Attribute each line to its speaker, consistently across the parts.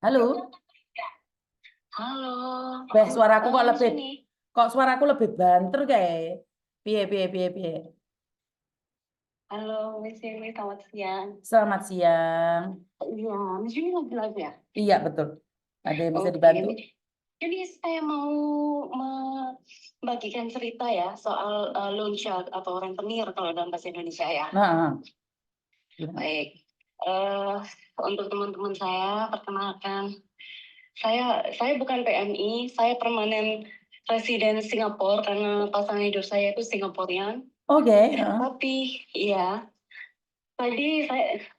Speaker 1: Halo,
Speaker 2: Halo,
Speaker 1: suaraku kok
Speaker 2: Miss Yuni.
Speaker 1: suaraku lebih banter kayak. Piye, piye, piye, piye.
Speaker 2: Halo, Miss Yuni, selamat siang.
Speaker 1: Selamat siang.
Speaker 2: Iya, Miss Yuni lagi live ya?
Speaker 1: Iya, betul. Ada yang bisa
Speaker 2: Oke,
Speaker 1: dibantu?
Speaker 2: jadi saya mau membagikan cerita ya soal loan shark atau rentenir kalau dalam bahasa Indonesia ya.
Speaker 1: Nah, gimana?
Speaker 2: Baik, eh untuk teman-teman saya, perkenalkan, saya bukan PMI, saya permanen residen Singapura karena pasangan hidup saya itu Singaporean.
Speaker 1: Oke.
Speaker 2: Tapi ya, tadi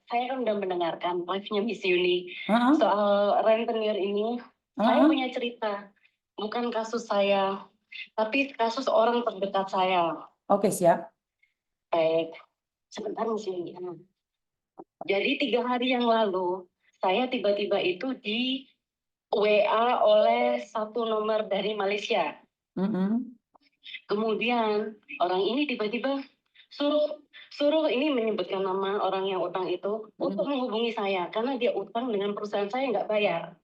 Speaker 2: saya kan udah mendengarkan live-nya Miss Yuni
Speaker 1: Heeh,
Speaker 2: soal rentenir ini. Saya
Speaker 1: heeh.
Speaker 2: punya cerita, bukan kasus saya, tapi kasus orang terdekat saya.
Speaker 1: Oke, siap.
Speaker 2: Baik, sebentar Miss Yuni. Jadi 3 hari yang lalu, saya tiba-tiba itu di WA oleh satu nomor dari Malaysia.
Speaker 1: Mm-mm.
Speaker 2: Kemudian orang ini tiba-tiba suruh suruh ini menyebutkan nama orang yang utang itu untuk
Speaker 1: Mm.
Speaker 2: menghubungi saya karena dia utang dengan perusahaan saya nggak bayar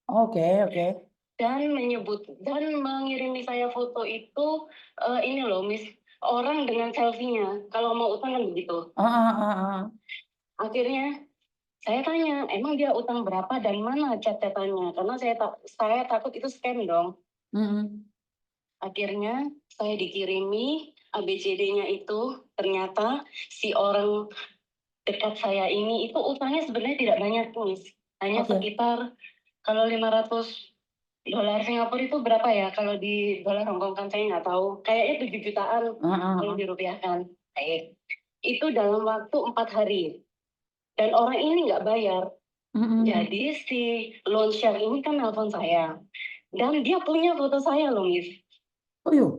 Speaker 1: Oke, oke.
Speaker 2: dan mengirimi saya foto itu ini loh Miss, orang dengan selfie-nya kalau mau utang kan begitu.
Speaker 1: Ah, ah, ah, ah.
Speaker 2: Akhirnya saya tanya emang dia utang berapa dan mana catatannya karena saya takut itu scam dong.
Speaker 1: Mm-mm.
Speaker 2: Akhirnya saya dikirimi ABCD-nya itu, ternyata si orang dekat saya ini itu utangnya sebenarnya tidak banyak, Miss. Hanya
Speaker 1: Oke.
Speaker 2: sekitar, kalau $500 Singapura itu berapa ya? Kalau di dolar Hongkong kan saya nggak tahu. Kayaknya 7 jutaan
Speaker 1: Ah, ah,
Speaker 2: kalau
Speaker 1: ah.
Speaker 2: dirupiahkan. Baik. Itu dalam waktu 4 hari. Dan orang ini nggak bayar.
Speaker 1: Mm-mm.
Speaker 2: Jadi si loan shark ini kan nelpon saya. Dan dia punya foto saya loh, Miss.
Speaker 1: Oh, yuk.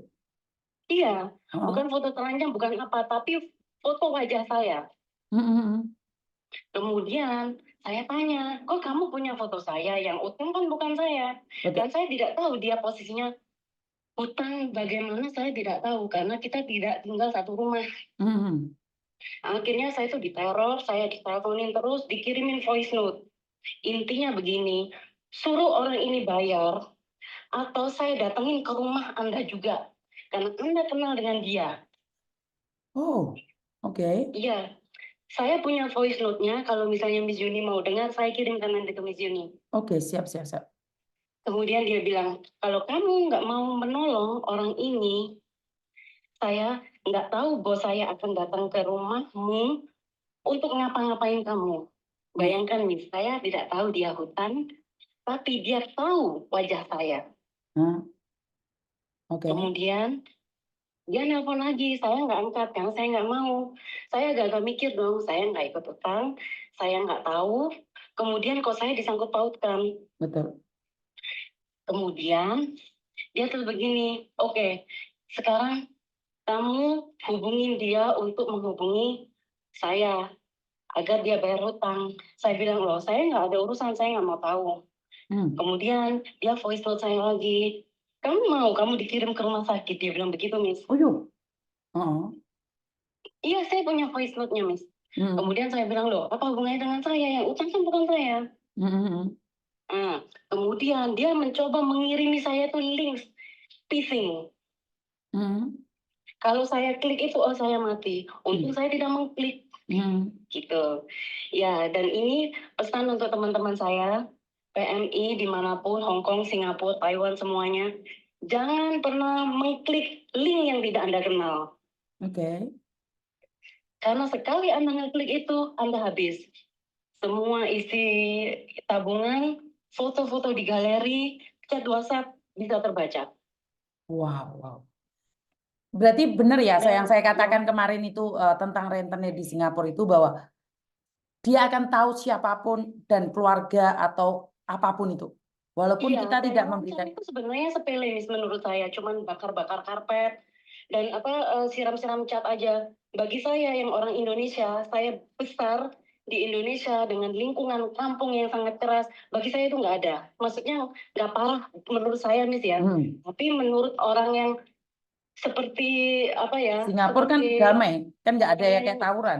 Speaker 2: Iya,
Speaker 1: Ah,
Speaker 2: bukan foto telanjang, bukan apa, tapi foto wajah saya.
Speaker 1: mm-mm.
Speaker 2: Kemudian saya tanya, kok kamu punya foto saya? Yang utang kan bukan saya. Dan
Speaker 1: Betul.
Speaker 2: saya tidak tahu dia posisinya utang bagaimana, saya tidak tahu karena kita tidak tinggal satu rumah.
Speaker 1: Mm-mm.
Speaker 2: Akhirnya saya itu diteror, saya diteleponin terus, dikirimin voice note. Intinya begini, suruh orang ini bayar atau saya datengin ke rumah Anda juga. Karena Anda kenal dengan dia.
Speaker 1: Oh, oke.
Speaker 2: Iya, saya punya voice note-nya, kalau misalnya Miss Yuni mau dengar, saya kirimkan nanti ke Miss Yuni.
Speaker 1: Oke, siap, siap, siap.
Speaker 2: Kemudian dia bilang, kalau kamu nggak mau menolong orang ini, saya nggak tahu bos saya akan datang ke rumahmu untuk ngapa-ngapain kamu.
Speaker 1: Mm.
Speaker 2: Bayangkan nih, saya tidak tahu dia hutan, tapi dia tahu wajah saya.
Speaker 1: Ah, oke.
Speaker 2: Kemudian dia nelpon lagi, saya nggak angkat karena saya nggak mau. Saya agak mikir dong, saya nggak ikut utang, saya nggak tahu. Kemudian kok saya disangkut pautkan.
Speaker 1: Betul.
Speaker 2: Kemudian dia terus begini, oke, sekarang kamu hubungin dia untuk menghubungi saya agar dia bayar hutang. Saya bilang, loh, saya nggak ada urusan, saya nggak mau tahu.
Speaker 1: Mm.
Speaker 2: Kemudian dia voice note saya lagi, kamu dikirim ke rumah sakit, dia bilang begitu, Miss.
Speaker 1: Oh, yuk. Ah,
Speaker 2: Iya, saya punya voice note-nya, Miss.
Speaker 1: mm.
Speaker 2: Kemudian saya bilang, loh, apa hubungannya dengan saya? Yang utang kan bukan saya.
Speaker 1: Mm-mm.
Speaker 2: Nah, kemudian dia mencoba mengirimi saya tuh link phishing.
Speaker 1: Mm.
Speaker 2: Kalau saya klik itu, oh saya mati. Untung
Speaker 1: Mm.
Speaker 2: saya tidak mengklik.
Speaker 1: Mm.
Speaker 2: Gitu. Ya, dan ini pesan untuk teman-teman saya, PMI dimanapun, Hong Kong, Singapura, Taiwan, semuanya. Jangan pernah mengklik link yang tidak Anda kenal.
Speaker 1: Oke.
Speaker 2: Karena sekali Anda ngeklik itu, Anda habis. Semua isi tabungan, foto-foto di galeri, chat WhatsApp bisa terbaca.
Speaker 1: Wow, wow. Berarti benar ya, yang
Speaker 2: Dan
Speaker 1: saya
Speaker 2: ya,
Speaker 1: katakan kemarin itu tentang rentenir di Singapura itu bahwa dia akan tahu siapapun dan keluarga atau apapun itu. Walaupun
Speaker 2: iya,
Speaker 1: kita
Speaker 2: dan
Speaker 1: tidak
Speaker 2: lancar
Speaker 1: memberikan.
Speaker 2: itu sebenarnya sepele Miss, menurut saya, cuman bakar-bakar karpet dan siram-siram cat aja. Bagi saya yang orang Indonesia, saya besar di Indonesia dengan lingkungan kampung yang sangat keras. Bagi saya itu nggak ada. Maksudnya nggak parah menurut saya Miss ya.
Speaker 1: Hmm.
Speaker 2: Tapi menurut orang yang seperti apa ya?
Speaker 1: Singapura kan
Speaker 2: Seperti
Speaker 1: damai, kan nggak ada ya kayak
Speaker 2: yang
Speaker 1: tawuran.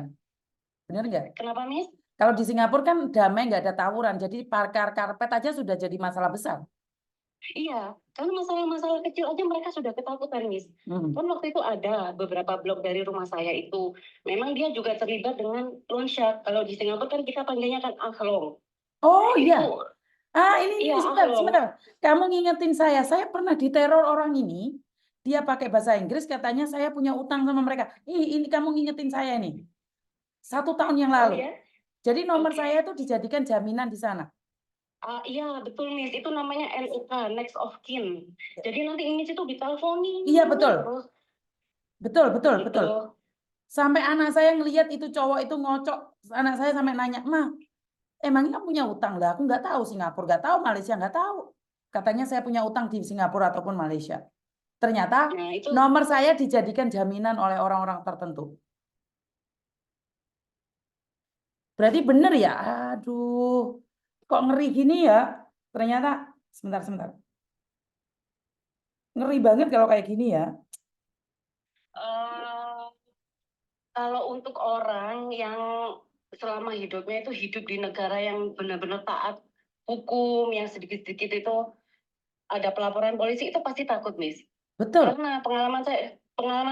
Speaker 1: Benar nggak?
Speaker 2: kenapa Miss?
Speaker 1: Kalau di Singapura kan damai, nggak ada tawuran, jadi parkir karpet aja sudah jadi masalah besar.
Speaker 2: Iya, karena masalah-masalah kecil aja mereka sudah ketakutan, Miss.
Speaker 1: Hmm.
Speaker 2: Kan waktu itu ada beberapa blok dari rumah saya itu, memang dia juga terlibat dengan loan shark. Kalau di Singapura kan kita panggilnya kan ahlong.
Speaker 1: Oh iya,
Speaker 2: Itu,
Speaker 1: ini
Speaker 2: iya
Speaker 1: sebentar,
Speaker 2: ahlong.
Speaker 1: sebentar. Kamu ngingetin saya pernah diteror orang ini. Dia pakai bahasa Inggris, katanya saya punya utang sama mereka. Ini kamu ngingetin saya nih. 1 tahun yang
Speaker 2: Oh
Speaker 1: lalu.
Speaker 2: ya,
Speaker 1: Jadi nomor
Speaker 2: oke.
Speaker 1: saya itu dijadikan jaminan di sana.
Speaker 2: Iya betul, Miss. Itu namanya NUK, next of kin. Jadi nanti ini itu diteleponin
Speaker 1: Iya betul,
Speaker 2: terus
Speaker 1: betul, betul,
Speaker 2: begitu.
Speaker 1: betul. Sampai anak saya ngelihat itu cowok itu ngocok, anak saya sampai nanya, "Ma, emangnya punya utang?" Lah, aku nggak tahu Singapura, nggak tahu Malaysia, nggak tahu. Katanya saya punya utang di Singapura ataupun Malaysia. Ternyata
Speaker 2: Nah itu
Speaker 1: nomor saya dijadikan jaminan oleh orang-orang tertentu. Berarti benar ya? Aduh, kok ngeri gini ya? Ternyata, sebentar. Ngeri banget kalau kayak gini ya.
Speaker 2: eh, kalau untuk orang yang selama hidupnya itu hidup di negara yang benar-benar taat hukum, yang sedikit-sedikit itu ada pelaporan polisi, itu pasti takut, Miss.
Speaker 1: Betul.
Speaker 2: Karena pengalaman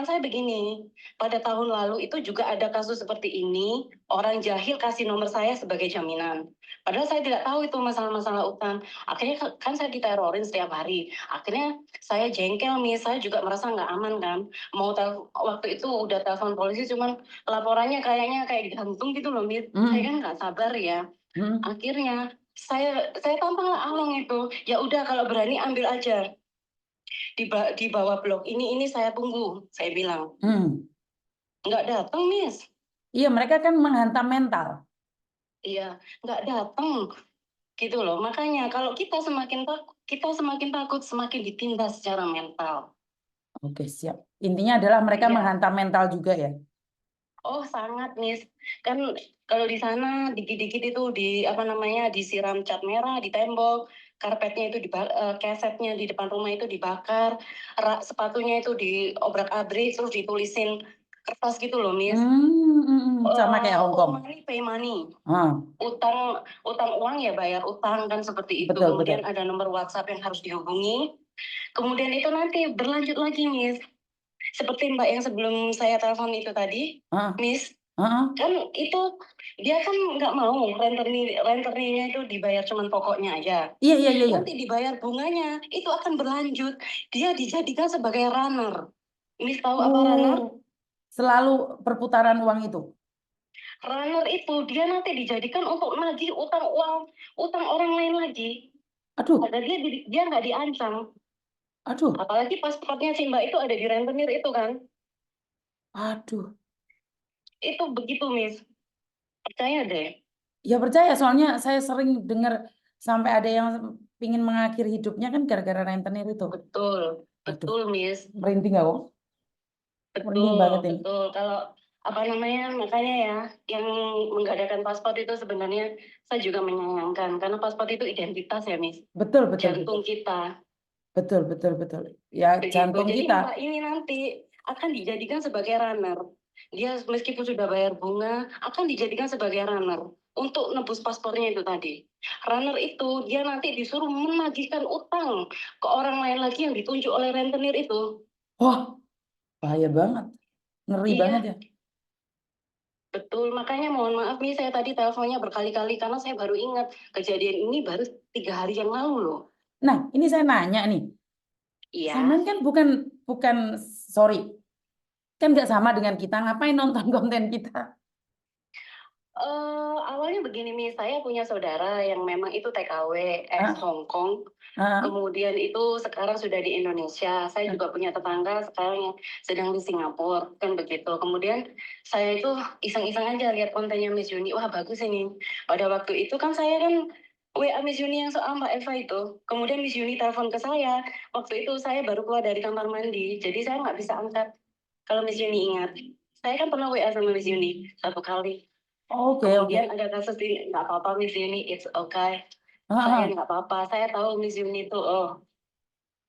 Speaker 2: saya begini, pada tahun lalu itu juga ada kasus seperti ini, orang jahil kasih nomor saya sebagai jaminan. Padahal saya tidak tahu itu masalah-masalah utang. Akhirnya kan saya diterorin setiap hari. Akhirnya saya jengkel, Miss. Saya juga merasa nggak aman kan. Waktu itu udah telepon polisi, cuman laporannya kayaknya kayak digantung gitu loh, Miss. Saya kan nggak sabar ya.
Speaker 1: Hmm.
Speaker 2: Akhirnya saya tampang lah Along itu. Ya udah kalau berani ambil aja di bawah blok ini saya tunggu, saya bilang. Nggak datang, Miss.
Speaker 1: Iya, mereka kan menghantam mental.
Speaker 2: Iya, nggak datang gitu loh. Makanya kalau kita semakin takut semakin ditindas secara mental.
Speaker 1: Oke, siap. Intinya adalah mereka
Speaker 2: Iya.
Speaker 1: menghantam mental juga ya.
Speaker 2: Oh sangat, Miss. Kan kalau di sana dikit-dikit itu apa namanya disiram cat merah di tembok, karpetnya itu kesetnya di depan rumah itu dibakar, sepatunya itu diobrak-abrik terus ditulisin kertas gitu loh, Miss.
Speaker 1: Sama kayak Hong
Speaker 2: Owe
Speaker 1: Kong.
Speaker 2: money, pay money.
Speaker 1: Ah,
Speaker 2: Utang uang ya bayar utang kan seperti itu.
Speaker 1: betul,
Speaker 2: Kemudian
Speaker 1: betul.
Speaker 2: ada nomor WhatsApp yang harus dihubungi. Kemudian itu nanti berlanjut lagi, Miss. Seperti Mbak yang sebelum saya telepon itu tadi,
Speaker 1: Ah,
Speaker 2: Miss.
Speaker 1: ah.
Speaker 2: Kan itu dia kan nggak mau renternya itu dibayar cuma pokoknya aja.
Speaker 1: Iya.
Speaker 2: Nanti dibayar bunganya itu akan berlanjut. Dia dijadikan sebagai runner. Miss tahu apa runner?
Speaker 1: Selalu perputaran uang itu.
Speaker 2: Runner itu dia nanti dijadikan untuk nagih utang orang lain lagi.
Speaker 1: Aduh,
Speaker 2: Agar dia nggak diancam.
Speaker 1: aduh,
Speaker 2: Apalagi pasportnya si Mbak itu ada di rentenir itu kan.
Speaker 1: aduh.
Speaker 2: Itu begitu, Miss. Percaya deh.
Speaker 1: Ya percaya, soalnya saya sering dengar sampai ada yang pingin mengakhiri hidupnya kan gara-gara rentenir itu.
Speaker 2: Betul,
Speaker 1: Aduh,
Speaker 2: betul, Miss.
Speaker 1: merinding aku. Merinding banget
Speaker 2: Betul,
Speaker 1: ini.
Speaker 2: betul. Kalau apa namanya, makanya ya, yang menggadaikan paspor itu sebenarnya saya juga menyayangkan. Karena paspor itu identitas ya, Miss.
Speaker 1: Betul.
Speaker 2: Jantung kita.
Speaker 1: Betul. Ya,
Speaker 2: Begitu.
Speaker 1: jantung
Speaker 2: Jadi
Speaker 1: kita.
Speaker 2: Mbak ini nanti akan dijadikan sebagai runner. Dia meskipun sudah bayar bunga, akan dijadikan sebagai runner untuk nebus paspornya itu tadi. Runner itu dia nanti disuruh menagihkan utang ke orang lain lagi yang ditunjuk oleh rentenir itu.
Speaker 1: Wah, bahaya banget. Ngeri banget
Speaker 2: Iya,
Speaker 1: ya.
Speaker 2: betul. Makanya mohon maaf nih saya tadi teleponnya berkali-kali karena saya baru ingat kejadian ini baru 3 hari yang lalu loh.
Speaker 1: Nah, ini saya nanya nih.
Speaker 2: Iya.
Speaker 1: Saman kan bukan sorry. Kan nggak sama dengan kita. Ngapain nonton konten kita?
Speaker 2: Awalnya begini nih, saya punya saudara yang memang itu TKW ex
Speaker 1: Ah,
Speaker 2: Hong Kong.
Speaker 1: ah,
Speaker 2: Kemudian itu sekarang sudah di Indonesia. Saya
Speaker 1: ah.
Speaker 2: juga punya tetangga sekarang yang sedang di Singapura, kan begitu. Kemudian saya itu iseng-iseng aja lihat kontennya Miss Yuni. Wah bagus ini. Pada waktu itu kan saya kan WA Miss Yuni yang soal Mbak Eva itu. Kemudian Miss Yuni telepon ke saya. Waktu itu saya baru keluar dari kamar mandi. Jadi saya nggak bisa angkat. Kalau Miss Yuni ingat. Saya kan pernah WA sama Miss Yuni 1 kali.
Speaker 1: Oke.
Speaker 2: Kemudian ada kasus ini, nggak apa-apa Miss Yuni, it's okay.
Speaker 1: Ah,
Speaker 2: Saya
Speaker 1: ah.
Speaker 2: nggak apa-apa. Saya tahu Miss Yuni itu, oh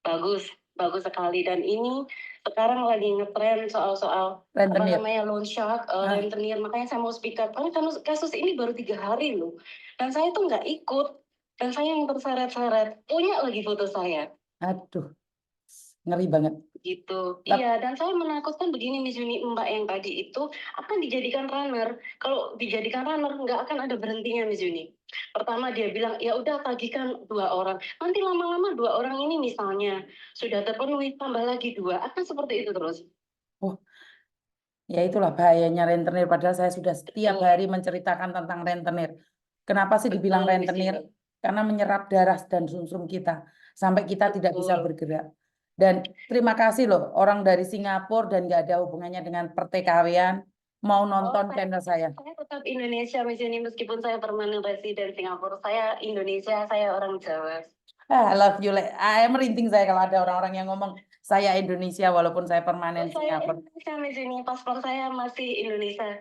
Speaker 2: bagus. bagus sekali. Dan ini sekarang lagi ngetren soal-soal apa
Speaker 1: Rentenir.
Speaker 2: namanya loan shark, rentenir. Makanya saya mau speak up karena kasus ini baru 3 hari loh, dan saya tuh nggak ikut, dan saya yang terseret-seret, punya lagi foto saya.
Speaker 1: Aduh, ngeri banget.
Speaker 2: Gitu.
Speaker 1: Tap-
Speaker 2: Iya, dan saya menakutkan begini Miss Yuni, Mbak yang tadi itu akan dijadikan runner. Kalau dijadikan runner nggak akan ada berhentinya Miss Yuni. Pertama dia bilang, ya udah tagihkan 2 orang. Nanti lama-lama 2 orang ini misalnya sudah terpenuhi, tambah lagi 2. Akan seperti itu terus.
Speaker 1: Oh, ya itulah bahayanya rentenir. Padahal saya sudah setiap
Speaker 2: Betul.
Speaker 1: hari menceritakan tentang rentenir. Kenapa sih dibilang
Speaker 2: Betul, Miss
Speaker 1: rentenir?
Speaker 2: Yuni.
Speaker 1: Karena menyerap darah dan sumsum kita sampai kita tidak bisa
Speaker 2: Betul.
Speaker 1: bergerak. Dan terima kasih loh orang dari Singapura dan nggak ada hubungannya dengan pertikaian mau nonton channel saya.
Speaker 2: Saya tetap Indonesia Miss Yuni, meskipun saya permanent resident Singapura. Saya Indonesia, saya orang Jawa.
Speaker 1: I love you. Merinding saya kalau ada orang-orang yang ngomong saya Indonesia walaupun saya permanen
Speaker 2: Saya
Speaker 1: Singapura.
Speaker 2: Indonesia Miss Yuni, paspor saya masih Indonesia.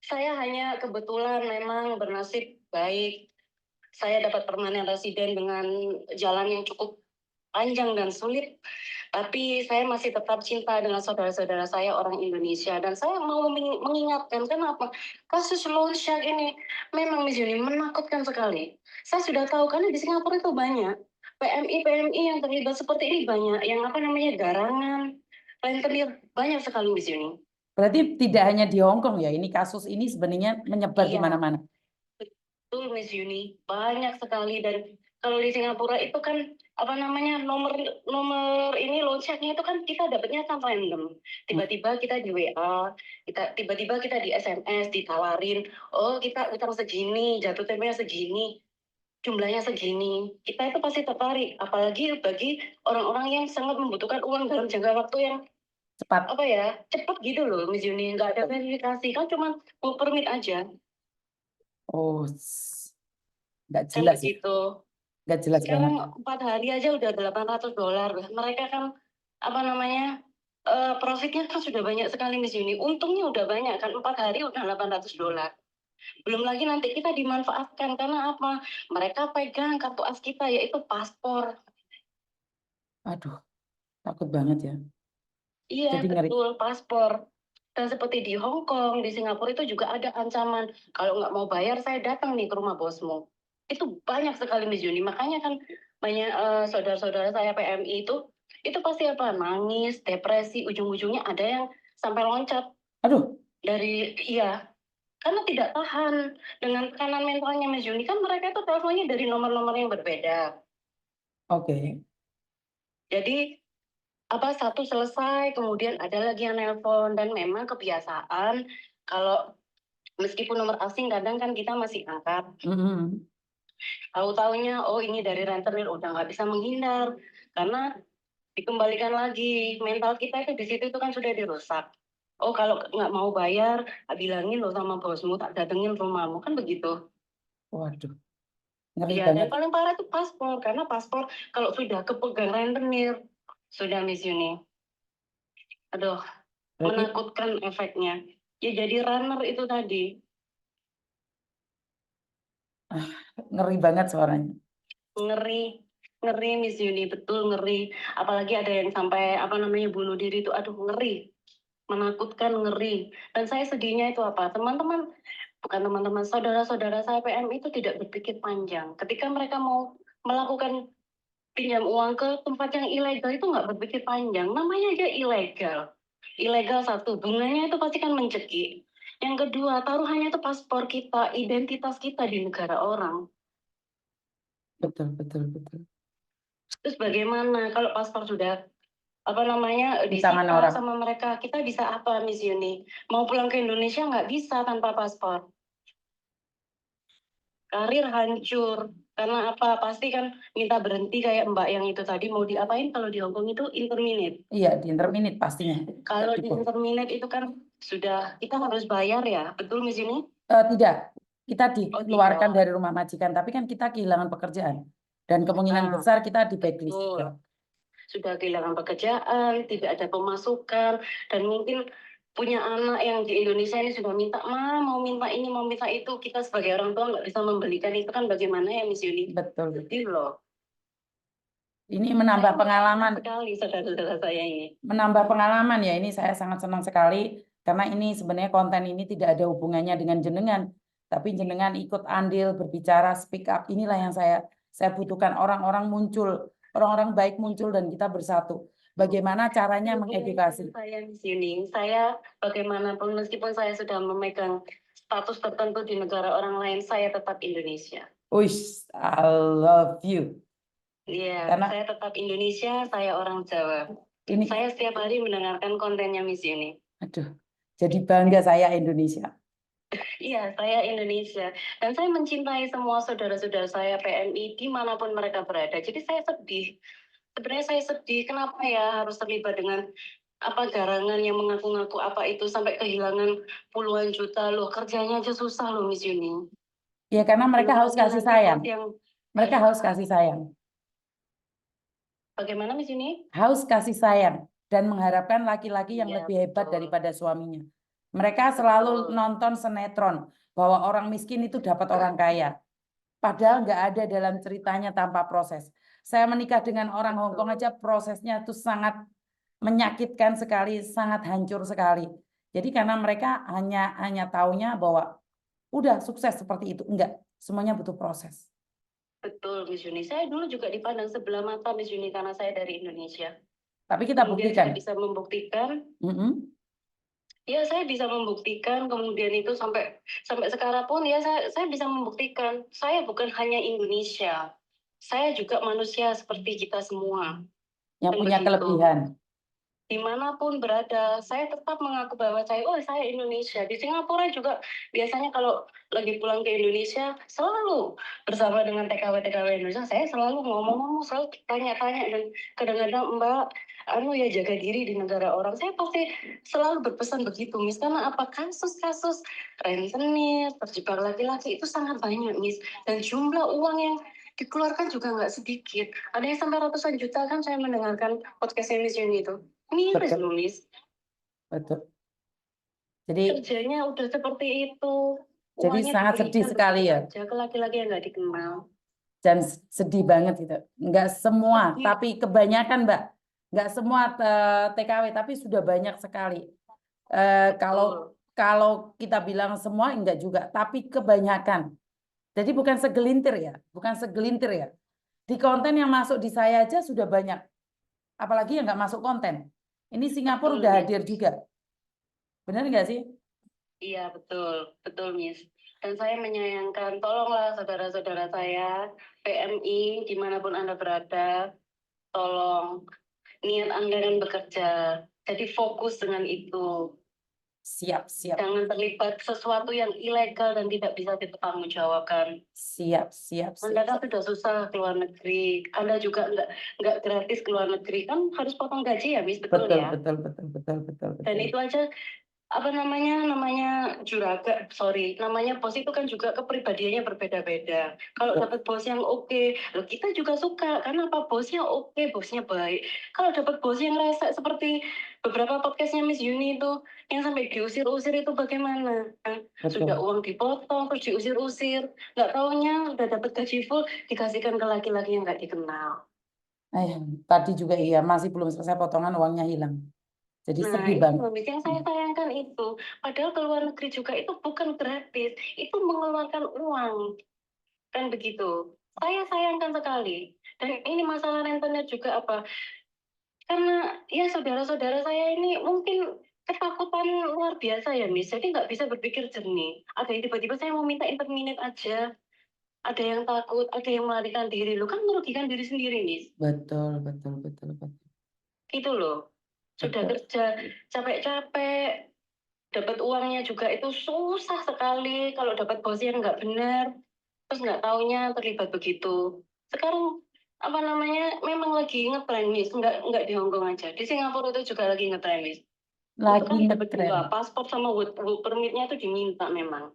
Speaker 2: Saya hanya kebetulan memang bernasib baik. Saya dapat permanen residen dengan jalan yang cukup panjang dan sulit. Tapi saya masih tetap cinta dengan saudara-saudara saya orang Indonesia. Dan saya mau mengingatkan, kenapa? Kasus loan shark ini memang Miss Yuni menakutkan sekali. Saya sudah tahu karena di Singapura itu banyak. PMI yang terlibat seperti ini banyak. Yang apa namanya garangan, rentenir, banyak sekali Miss Yuni.
Speaker 1: Berarti tidak hanya di Hong Kong ya, ini kasus ini sebenarnya menyebar di
Speaker 2: Iya.
Speaker 1: mana-mana.
Speaker 2: Betul Miss Yuni, banyak sekali. Dan kalau di Singapura itu kan apa namanya nomor ini loan shark-nya itu kan kita dapatnya kan random. Tiba-tiba kita di WA, tiba-tiba kita di SMS ditawarin, oh kita utang segini, jatuh temponya segini, jumlahnya segini. Kita itu pasti tertarik, apalagi bagi orang-orang yang sangat membutuhkan uang dalam jangka waktu yang
Speaker 1: Cepat.
Speaker 2: apa ya, cepat gitu loh Miss Yuni, nggak ada verifikasi, kan cuma mau permit aja.
Speaker 1: Oh, nggak
Speaker 2: Kan
Speaker 1: jelas ya,
Speaker 2: begitu.
Speaker 1: nggak jelas banget.
Speaker 2: Sekarang 4 hari aja udah $800. Mereka kan apa namanya profitnya kan sudah banyak sekali Miss Yuni. Untungnya udah banyak kan, 4 hari udah $800. Belum lagi nanti kita dimanfaatkan karena apa? Mereka pegang kartu as kita yaitu paspor.
Speaker 1: Aduh, takut banget ya.
Speaker 2: Iya
Speaker 1: Jadi ngeri.
Speaker 2: betul, paspor. Dan seperti di Hong Kong, di Singapura itu juga ada ancaman. Kalau nggak mau bayar, saya datang nih ke rumah bosmu. Itu banyak sekali Miss Yuni. Makanya kan banyak saudara-saudara saya PMI itu pasti apa? Nangis, depresi, ujung-ujungnya ada yang sampai loncat
Speaker 1: Aduh,
Speaker 2: dari, iya. Karena tidak tahan dengan tekanan mentalnya Miss Yuni. Kan mereka itu teleponnya dari nomor-nomor yang berbeda.
Speaker 1: oke.
Speaker 2: Jadi apa satu selesai, kemudian ada lagi yang nelpon. Dan memang kebiasaan kalau meskipun nomor asing kadang kan kita masih angkat.
Speaker 1: Mhm.
Speaker 2: Tahu-taunya oh ini dari rentenir, udah nggak bisa menghindar karena dikembalikan lagi. Mental kita itu di situ itu kan sudah dirusak. Oh kalau nggak mau bayar, bilangin lo sama bosmu tak datengin rumahmu, kan begitu.
Speaker 1: Waduh, ngeri
Speaker 2: Iya, dan
Speaker 1: banget.
Speaker 2: paling parah itu paspor, karena paspor kalau sudah kepegang rentenir sudah Miss Yuni. Aduh,
Speaker 1: Berarti
Speaker 2: menakutkan efeknya. Ya jadi runner itu tadi.
Speaker 1: ngeri banget suaranya.
Speaker 2: Ngeri, ngeri Miss Yuni, betul ngeri. Apalagi ada yang sampai apa namanya bunuh diri itu, aduh ngeri, menakutkan, ngeri. Dan saya sedihnya itu apa, teman-teman, bukan teman-teman, saudara-saudara saya PMI itu tidak berpikir panjang. Ketika mereka mau melakukan pinjam uang ke tempat yang ilegal itu nggak berpikir panjang, namanya aja ilegal. Ilegal satu, bunganya itu pasti kan mencekik. Yang kedua, taruhannya itu paspor kita, identitas kita di negara orang.
Speaker 1: Betul, betul, betul.
Speaker 2: Terus bagaimana kalau paspor sudah apa namanya
Speaker 1: Di tangan
Speaker 2: disita
Speaker 1: orang.
Speaker 2: sama mereka, kita bisa apa Miss Yuni? Mau pulang ke Indonesia nggak bisa tanpa paspor. Karir hancur. Karena apa? Pasti kan minta berhenti kayak Mbak yang itu tadi, mau diapain kalau di Hongkong itu interminate.
Speaker 1: Iya, di interminate pastinya.
Speaker 2: Kalau di
Speaker 1: Gitu.
Speaker 2: interminate itu kan sudah kita harus bayar ya, betul Miss Yuni?
Speaker 1: Tidak, kita
Speaker 2: Oh
Speaker 1: dikeluarkan
Speaker 2: tidak.
Speaker 1: dari rumah majikan, tapi kan kita kehilangan pekerjaan. Dan kemungkinan
Speaker 2: Nah,
Speaker 1: besar kita di blacklist.
Speaker 2: betul. Sudah kehilangan pekerjaan, tidak ada pemasukan, dan mungkin punya anak yang di Indonesia ini sudah minta, Ma, mau minta ini, mau minta itu. Kita sebagai orang tua nggak bisa membelikan itu, kan bagaimana ya Miss Yuni?
Speaker 1: Betul.
Speaker 2: Sedih loh.
Speaker 1: Ini menambah
Speaker 2: Saya
Speaker 1: pengalaman.
Speaker 2: sekali saudara-saudara saya ini.
Speaker 1: Menambah pengalaman ya, ini saya sangat senang sekali karena ini sebenarnya konten ini tidak ada hubungannya dengan jenengan, tapi jenengan ikut andil berbicara, speak up. Inilah yang saya butuhkan, orang-orang muncul, orang-orang baik muncul dan kita bersatu. Bagaimana caranya mengedukasi?
Speaker 2: Saya di sini, saya bagaimanapun meskipun saya sudah memegang status tertentu di negara orang lain, saya tetap Indonesia.
Speaker 1: Uish, I love you.
Speaker 2: Iya,
Speaker 1: Karena
Speaker 2: saya tetap Indonesia, saya orang Jawa.
Speaker 1: ini,
Speaker 2: Saya setiap hari mendengarkan kontennya Miss Yuni.
Speaker 1: aduh, jadi bangga saya Indonesia.
Speaker 2: Iya, saya Indonesia. Dan saya mencintai semua saudara-saudara saya PMI dimanapun mereka berada. Jadi saya sedih. Sebenarnya saya sedih, kenapa ya harus terlibat dengan apa garangan yang mengaku-ngaku apa itu sampai kehilangan puluhan juta loh. Kerjanya aja susah loh Miss Yuni.
Speaker 1: Ya karena mereka
Speaker 2: Belum
Speaker 1: haus
Speaker 2: lagi
Speaker 1: kasih
Speaker 2: nanti
Speaker 1: sayang.
Speaker 2: bos yang
Speaker 1: Mereka haus kasih sayang.
Speaker 2: bagaimana Miss Yuni?
Speaker 1: Haus kasih sayang dan mengharapkan laki-laki yang
Speaker 2: Iya,
Speaker 1: lebih hebat
Speaker 2: betul.
Speaker 1: daripada suaminya. Mereka selalu
Speaker 2: Betul.
Speaker 1: nonton sinetron bahwa orang miskin itu dapat orang kaya. Padahal nggak ada dalam ceritanya tanpa proses. Saya menikah dengan orang Hong Kong aja prosesnya itu sangat menyakitkan sekali, sangat hancur sekali. Jadi karena mereka hanya taunya bahwa udah sukses seperti itu. Enggak, semuanya butuh proses.
Speaker 2: Betul Miss Yuni. Saya dulu juga dipandang sebelah mata Miss Yuni karena saya dari Indonesia.
Speaker 1: Tapi kita
Speaker 2: Kemudian
Speaker 1: buktikan.
Speaker 2: saya bisa membuktikan.
Speaker 1: Mm-mm.
Speaker 2: Ya, saya bisa membuktikan, kemudian itu sampai sekarang pun ya saya bisa membuktikan saya bukan hanya Indonesia. Saya juga manusia seperti kita semua.
Speaker 1: Yang
Speaker 2: Dan
Speaker 1: punya
Speaker 2: begitu.
Speaker 1: kelebihan.
Speaker 2: Dimanapun berada, saya tetap mengaku bahwa saya Indonesia. Di Singapura juga biasanya kalau lagi pulang ke Indonesia, selalu bersama dengan TKW-TKW Indonesia, saya selalu ngomong-ngomong, selalu tanya-tanya, dan kadang-kadang Mbak, ya jaga diri di negara orang. Saya pasti selalu berpesan begitu, Miss, karena apa kasus-kasus rentenir, terjebak laki-laki itu sangat banyak, Miss. Dan jumlah uang yang dikeluarkan juga nggak sedikit. Ada yang sampai ratusan juta kan saya mendengarkan podcast Miss Yuni itu. Miris
Speaker 1: Betul.
Speaker 2: nulis.
Speaker 1: Betul. Jadi
Speaker 2: Kerjanya udah seperti itu.
Speaker 1: Jadi
Speaker 2: Uangnya
Speaker 1: sangat sedih
Speaker 2: diberikan
Speaker 1: sekali
Speaker 2: begitu
Speaker 1: ya.
Speaker 2: aja ke laki-laki yang nggak dikenal.
Speaker 1: Dan sedih banget gitu. Enggak semua,
Speaker 2: Sedih.
Speaker 1: tapi kebanyakan Mbak. Enggak semua TKW, tapi sudah banyak sekali. Kalau kita bilang semua enggak juga, tapi kebanyakan. Jadi bukan segelintir ya, bukan segelintir ya. Di konten yang masuk di saya aja sudah banyak. Apalagi yang nggak masuk konten. Ini Singapura
Speaker 2: Betul,
Speaker 1: udah
Speaker 2: Miss.
Speaker 1: hadir juga. Benar nggak sih?
Speaker 2: Iya, betul Miss. Dan saya menyayangkan, tolonglah saudara-saudara saya, PMI, dimanapun Anda berada, tolong niat Anda dan bekerja. Jadi fokus dengan itu.
Speaker 1: Siap.
Speaker 2: Jangan terlibat sesuatu yang ilegal dan tidak bisa dipertanggungjawabkan.
Speaker 1: Siap.
Speaker 2: Anda kan sudah susah ke luar negeri. Anda juga nggak gratis ke luar negeri. Kan harus potong gaji ya, Miss? Betul ya?
Speaker 1: Betul.
Speaker 2: Dan itu aja, apa namanya juragan, namanya bos itu kan juga kepribadiannya berbeda-beda. Kalau dapat bos yang oke, loh kita juga suka. Karena apa? Bosnya oke, bosnya baik. Kalau dapat bos yang rese seperti beberapa podcastnya Miss Yuni itu, yang sampai diusir-usir itu bagaimana? Sudah uang dipotong, terus diusir-usir. Nggak taunya udah dapat gaji full, dikasihkan ke laki-laki yang nggak dikenal.
Speaker 1: Tadi juga iya, masih belum selesai potongan uangnya hilang. Jadi
Speaker 2: Nah,
Speaker 1: sedih
Speaker 2: itu
Speaker 1: banget.
Speaker 2: yang saya sayangkan itu. Padahal ke luar negeri juga itu bukan gratis. Itu mengeluarkan uang. Kan begitu. Saya sayangkan sekali. Dan ini masalah rentenir juga apa? Karena ya saudara-saudara saya ini mungkin ketakutan luar biasa ya, Miss. Jadi nggak bisa berpikir jernih. Ada yang tiba-tiba saya mau minta interminate aja. Ada yang takut, ada yang melarikan diri. Lo kan merugikan diri sendiri, Miss.
Speaker 1: Betul.
Speaker 2: Gitu loh. Sudah
Speaker 1: Betul.
Speaker 2: kerja capek-capek, dapat uangnya juga itu susah sekali. Kalau dapat bos yang nggak benar, terus nggak taunya terlibat begitu. Sekarang apa namanya memang lagi ngetren, Miss. Nggak di Hong Kong aja, di Singapura itu juga lagi ngetren, Miss. Itu
Speaker 1: Lagi
Speaker 2: kan dapat
Speaker 1: ngetren.
Speaker 2: dua paspor sama work permitnya itu diminta memang.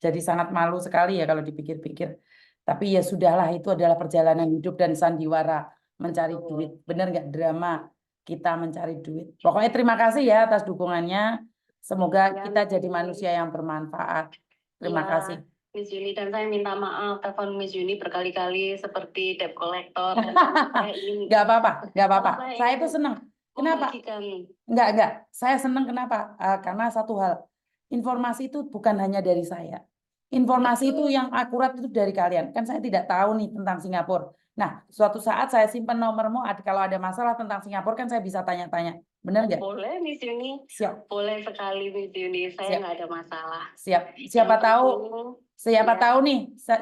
Speaker 1: Jadi sangat malu sekali ya kalau dipikir-pikir. Tapi ya sudahlah, itu adalah perjalanan hidup dan sandiwara mencari duit. Benar nggak, drama kita mencari duit. Pokoknya terima kasih ya atas dukungannya. Semoga kita jadi manusia yang bermanfaat. Terima kasih.
Speaker 2: Miss Yuni, dan saya minta maaf telepon Miss Yuni berkali-kali seperti debt collector. Saya ingin
Speaker 1: Nggak apa-apa, nggak apa-apa.
Speaker 2: Karena saya
Speaker 1: Saya itu
Speaker 2: ingin
Speaker 1: senang. Kenapa?
Speaker 2: membagikan.
Speaker 1: Enggak. Saya senang kenapa? Karena satu hal, informasi itu bukan hanya dari saya. Informasi itu yang akurat itu dari kalian. Kan saya tidak tahu nih tentang Singapura. Nah, suatu saat saya simpan nomormu. Kalau ada masalah tentang Singapura kan saya bisa tanya-tanya. Benar nggak?
Speaker 2: Boleh Miss Yuni,
Speaker 1: Siap,
Speaker 2: boleh sekali Miss Yuni. Saya
Speaker 1: siap,
Speaker 2: nggak ada masalah.
Speaker 1: siap.
Speaker 2: Yang
Speaker 1: Siapa
Speaker 2: ya,
Speaker 1: tahu nih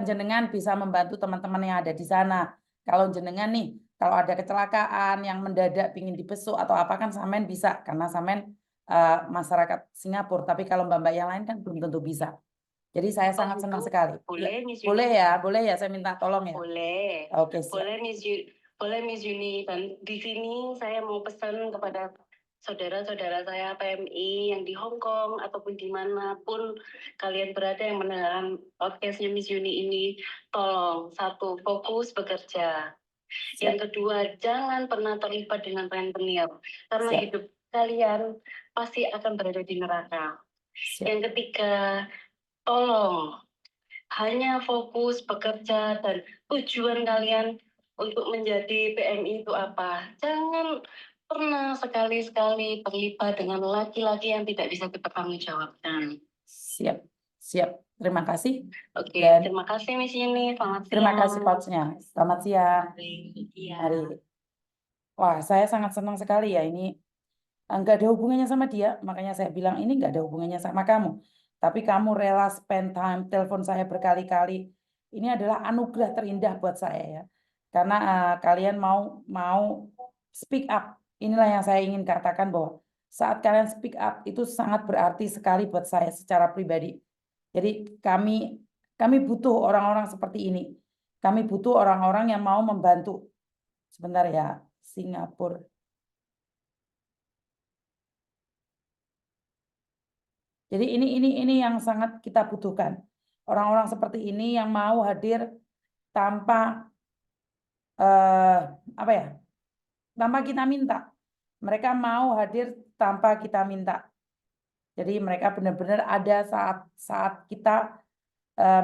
Speaker 1: jenengan bisa membantu teman-teman yang ada di sana. Kalau jenengan nih, kalau ada kecelakaan yang mendadak pingin dibesuk atau apa kan Samen bisa karena Samen masyarakat Singapura. Tapi kalau mbak-mbak yang lain kan belum tentu bisa. Jadi saya sangat senang
Speaker 2: gitu.
Speaker 1: sekali.
Speaker 2: Boleh Miss
Speaker 1: Boleh
Speaker 2: Yuni.
Speaker 1: ya, boleh ya. Saya minta tolong ya.
Speaker 2: Boleh.
Speaker 1: Oke, siap.
Speaker 2: Boleh Miss Yuni. Dan di sini saya mau pesan kepada saudara-saudara saya PMI yang di Hong Kong ataupun dimanapun kalian berada yang mendengarkan podcastnya Miss Yuni ini, tolong, satu, fokus bekerja.
Speaker 1: Siap.
Speaker 2: Yang kedua, jangan pernah terlibat dengan rentenir karena
Speaker 1: Siap.
Speaker 2: hidup kalian pasti akan berada di neraka.
Speaker 1: Siap.
Speaker 2: Yang ketiga, tolong hanya fokus bekerja dan tujuan kalian untuk menjadi PMI itu apa. Jangan pernah sekali-sekali terlibat dengan laki-laki yang tidak bisa dipertanggungjawabkan.
Speaker 1: Siap. Siap. Terima kasih.
Speaker 2: Oke,
Speaker 1: Dan
Speaker 2: terima kasih Miss Yuni. Selamat
Speaker 1: terima
Speaker 2: siang.
Speaker 1: kasih coachnya. Selamat siang.
Speaker 2: Iya.
Speaker 1: Mari. Wah, saya sangat senang sekali ya ini. Nggak ada hubungannya sama dia, makanya saya bilang ini nggak ada hubungannya sama kamu. Tapi kamu rela spend time, telepon saya berkali-kali. Ini adalah anugerah terindah buat saya ya. Karena kalian mau speak up. Inilah yang saya ingin katakan bahwa saat kalian speak up itu sangat berarti sekali buat saya secara pribadi. Jadi kami butuh orang-orang seperti ini. Kami butuh orang-orang yang mau membantu. Sebentar ya, Singapura. Jadi ini yang sangat kita butuhkan. Orang-orang seperti ini yang mau hadir tanpa apa ya? Tanpa kita minta. Mereka mau hadir tanpa kita minta. Jadi mereka benar-benar ada saat kita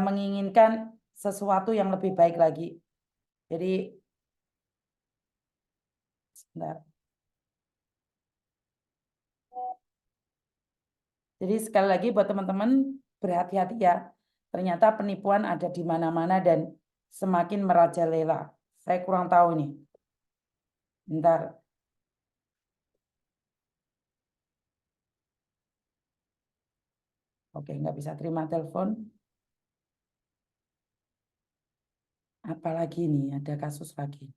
Speaker 1: menginginkan sesuatu yang lebih baik lagi. Jadi sebentar. Jadi sekali lagi buat teman-teman berhati-hati ya. Ternyata penipuan ada di mana-mana dan semakin merajalela. Saya kurang tahu nih. Bentar. Oke, nggak bisa terima telepon. Apalagi nih, ada kasus lagi.